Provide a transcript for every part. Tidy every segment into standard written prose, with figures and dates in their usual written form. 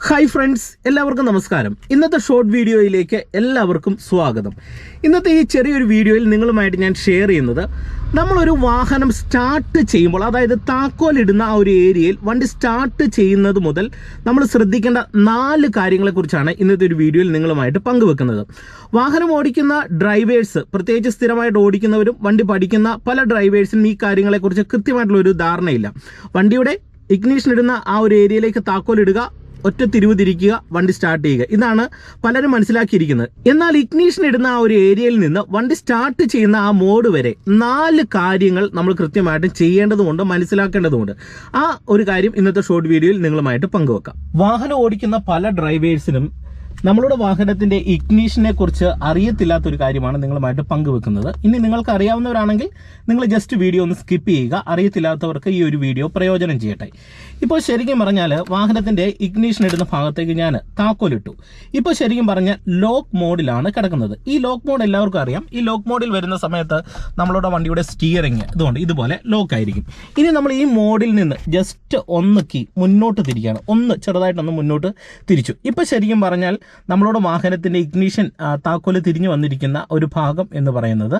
Hi friends, എല്ലാവർക്കും നമസ്കാരം. ഇന്നത്തെ ഷോർട്ട് വീഡിയോയിലേക്ക് എല്ലാവർക്കും സ്വാഗതം. ഇന്നത്തെ ഈ ചെറിയൊരു വീഡിയോയിൽ നിങ്ങളുമായിട്ട് ഞാൻ ഷെയർ ചെയ്യുന്നത്, നമ്മളൊരു വാഹനം സ്റ്റാർട്ട് ചെയ്യുമ്പോൾ, അതായത് താക്കോലിടുന്ന ആ ഒരു ഏരിയയിൽ വണ്ടി സ്റ്റാർട്ട് ചെയ്യുന്നത് മുതൽ നമ്മൾ ശ്രദ്ധിക്കേണ്ട 4 കാര്യങ്ങളെക്കുറിച്ചാണ് ഇന്നത്തെ ഒരു വീഡിയോയിൽ നിങ്ങളുമായിട്ട് പങ്കുവെക്കുന്നത്. വാഹനം ഓടിക്കുന്ന ഡ്രൈവേഴ്സ്, പ്രത്യേകിച്ച് സ്ഥിരമായിട്ട് ഓടിക്കുന്നവരും വണ്ടി പഠിക്കുന്ന പല ഡ്രൈവേഴ്സിനും ഈ കാര്യങ്ങളെക്കുറിച്ച് കൃത്യമായിട്ടുള്ള ഒരു ധാരണയില്ല. വണ്ടിയുടെ ഇഗ്നിഷൻ ഇടുന്ന ആ ഒരു ഏരിയയിലേക്ക് താക്കോലിടുക, ഒറ്റ തിരിവ് തിരിക്കുക, വണ്ടി സ്റ്റാർട്ട് ചെയ്യുക, ഇതാണ് പലരും മനസ്സിലാക്കിയിരിക്കുന്നത്. എന്നാൽ ഇഗ്നിഷൻ ഇടുന്ന ആ ഒരു ഏരിയയിൽ നിന്ന് വണ്ടി സ്റ്റാർട്ട് ചെയ്യുന്ന ആ മോഡ് വരെ 4 കാര്യങ്ങൾ നമ്മൾ കൃത്യമായിട്ട് ചെയ്യേണ്ടതുകൊണ്ട്, മനസ്സിലാക്കേണ്ടതുണ്ട്. ആ ഒരു കാര്യം ഇന്നത്തെ ഷോർട്ട് വീഡിയോയിൽ നിങ്ങളുമായിട്ട് പങ്കുവെക്കാം. വാഹനം ഓടിക്കുന്ന പല ഡ്രൈവേഴ്സിനും നമ്മളുടെ വാഹനത്തിന്റെ ഇഗ്നിഷനെ കുറിച്ച് അറിയത്തില്ലാത്തൊരു കാര്യമാണ് നിങ്ങളുമായിട്ട് പങ്കുവെക്കുന്നത്. ഇനി നിങ്ങൾക്ക് അറിയാവുന്നവരാണെങ്കിൽ നിങ്ങൾ ജസ്റ്റ് വീഡിയോ ഒന്ന് സ്കിപ്പ് ചെയ്യുക. അറിയത്തില്ലാത്തവർക്ക് ഈ ഒരു വീഡിയോ പ്രയോജനം ചെയ്യട്ടെ. ഇപ്പോൾ ശരിക്കും പറഞ്ഞാൽ വാഹനത്തിന്റെ ഇഗ്നിഷൻ ഇടുന്ന ഭാഗത്തേക്ക് ഞാൻ താക്കോലിട്ടു. ഇപ്പോൾ ശരിക്കും പറഞ്ഞാൽ ലോക്ക് മോഡിലാണ് കിടക്കുന്നത്. ഈ ലോക്ക് മോഡ് എല്ലാവർക്കും അറിയാം. ഈ ലോക്ക് മോഡിൽ വരുന്ന സമയത്ത് നമ്മളുടെ വണ്ടിയുടെ സ്റ്റിയറിംഗ് ഇതുപോലെ ലോക്ക് ആയിരിക്കും. ഇനി നമ്മൾ ഈ മോഡിൽ നിന്ന് ജസ്റ്റ് ഒന്ന് കീ മുന്നോട്ട് തിരിക്കുകയാണ്. ചെറുതായിട്ടൊന്ന് മുന്നോട്ട് തിരിച്ചു. ഇപ്പോൾ ശരിക്കും പറഞ്ഞാൽ നമ്മളുടെ വാഹനത്തിന്റെ ഇഗ്നിഷൻ താക്കോല് തിരിഞ്ഞു വന്നിരിക്കുന്ന ഒരു ഭാഗം എന്ന് പറയുന്നത്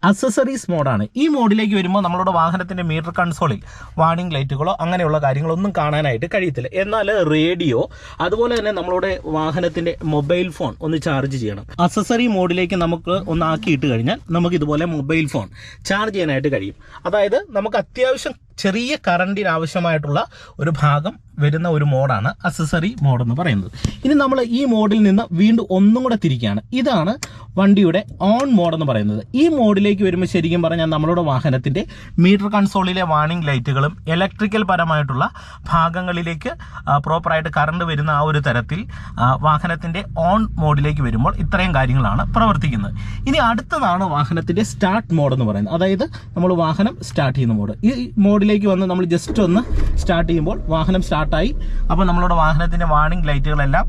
അക്സസറീസ് മോഡാണ്. ഈ മോഡിലേക്ക് വരുമ്പോൾ നമ്മളുടെ വാഹനത്തിന്റെ മീറ്റർ കൺസോളിൽ വാർണിംഗ് ലൈറ്റുകളോ അങ്ങനെയുള്ള കാര്യങ്ങളൊന്നും കാണാനായിട്ട് കഴിയത്തില്ല. എന്നാൽ റേഡിയോ, അതുപോലെ തന്നെ നമ്മളുടെ വാഹനത്തിന്റെ മൊബൈൽ ഫോൺ ഒന്ന് ചാർജ് ചെയ്യണം. അക്സസറി മോഡിലേക്ക് നമുക്ക് ഒന്ന് ആക്കിയിട്ട് കഴിഞ്ഞാൽ നമുക്ക് ഇതുപോലെ മൊബൈൽ ഫോൺ ചാർജ് ചെയ്യാനായിട്ട് കഴിയും. അതായത് നമുക്ക് അത്യാവശ്യം ചെറിയ കറണ്ടിന് ആവശ്യമായിട്ടുള്ള ഒരു ഭാഗം വരുന്ന ഒരു മോഡാണ് അക്സസറി മോഡ് എന്ന് പറയുന്നത്. ഇനി നമ്മൾ ഈ മോഡിൽ നിന്ന് വീണ്ടും ഒന്നും കൂടെ തിരിക്കുകയാണ്. ഇതാണ് വണ്ടിയുടെ ഓൺ മോഡ് എന്ന് പറയുന്നത്. ഈ മോഡിലേക്ക് വരുമ്പോൾ ശരിക്കും പറഞ്ഞാൽ നമ്മളുടെ വാഹനത്തിന്റെ മീറ്റർ കൺസോളിലെ വാർണിംഗ് ലൈറ്റുകളും ഇലക്ട്രിക്കൽ പരമായിട്ടുള്ള ഭാഗങ്ങളിലേക്ക് പ്രോപ്പറായിട്ട് കറണ്ട് വരുന്ന ആ ഒരു തരത്തിൽ വാഹനത്തിന്റെ ഓൺ മോഡിലേക്ക് വരുമ്പോൾ ഇത്രയും കാര്യങ്ങളാണ് പ്രവർത്തിക്കുന്നത്. ഇനി അടുത്തതാണ് വാഹനത്തിന്റെ സ്റ്റാർട്ട് മോഡ് എന്ന് പറയുന്നത്. അതായത് നമ്മൾ വാഹനം സ്റ്റാർട്ട് ചെയ്യുന്ന മോഡ്. ഈ മോഡിലേക്ക് വന്ന് നമ്മൾ ജസ്റ്റ് ഒന്ന് സ്റ്റാർട്ട് ചെയ്യുമ്പോൾ വാഹനം സ്റ്റാർട്ടായി. അപ്പോൾ നമ്മളുടെ വാഹനത്തിന്റെ വാർണിംഗ് ലൈറ്റുകളെല്ലാം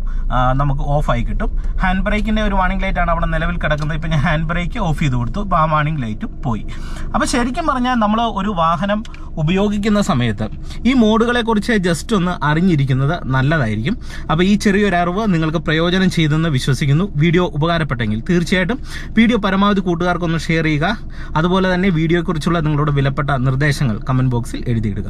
നമുക്ക് ഓഫായി കിട്ടും. ഹാൻഡ് ബ്രേക്കിന്റെ ഒരു വാർണിംഗ് ലൈറ്റ് ആണ് അവിടെ നിലവിൽ കിടക്കുന്നത്. ഇപ്പം ഞാൻ ഹാൻഡ് ബ്രേക്ക് ഓഫ് ചെയ്ത് കൊടുത്തു. അപ്പോൾ ആ വാർണിംഗ് ലൈറ്റും പോയി. അപ്പോൾ ശരിക്കും പറഞ്ഞാൽ നമ്മൾ ഒരു വാഹനം ഉപയോഗിക്കുന്ന സമയത്ത് ഈ മോഡുകളെ കുറിച്ച് ജസ്റ്റ് ഒന്ന് അറിഞ്ഞിരിക്കുന്നത് നല്ലതായിരിക്കും. അപ്പോൾ ഈ ചെറിയൊരു അറിവ് നിങ്ങൾക്ക് പ്രയോജനം ചെയ്തെന്ന് വിശ്വസിക്കുന്നു. വീഡിയോ ഉപകാരപ്പെട്ടെങ്കിൽ തീർച്ചയായിട്ടും വീഡിയോ പരമാവധി കൂട്ടുകാർക്കൊന്ന് ഷെയർ ചെയ്യുക. അതുപോലെ തന്നെ വീഡിയോയെക്കുറിച്ചുള്ള നിങ്ങളുടെ വിലപ്പെട്ട നിർദ്ദേശങ്ങൾ കമന്റ് ബോക്സിൽ എഴുതിയിടുക.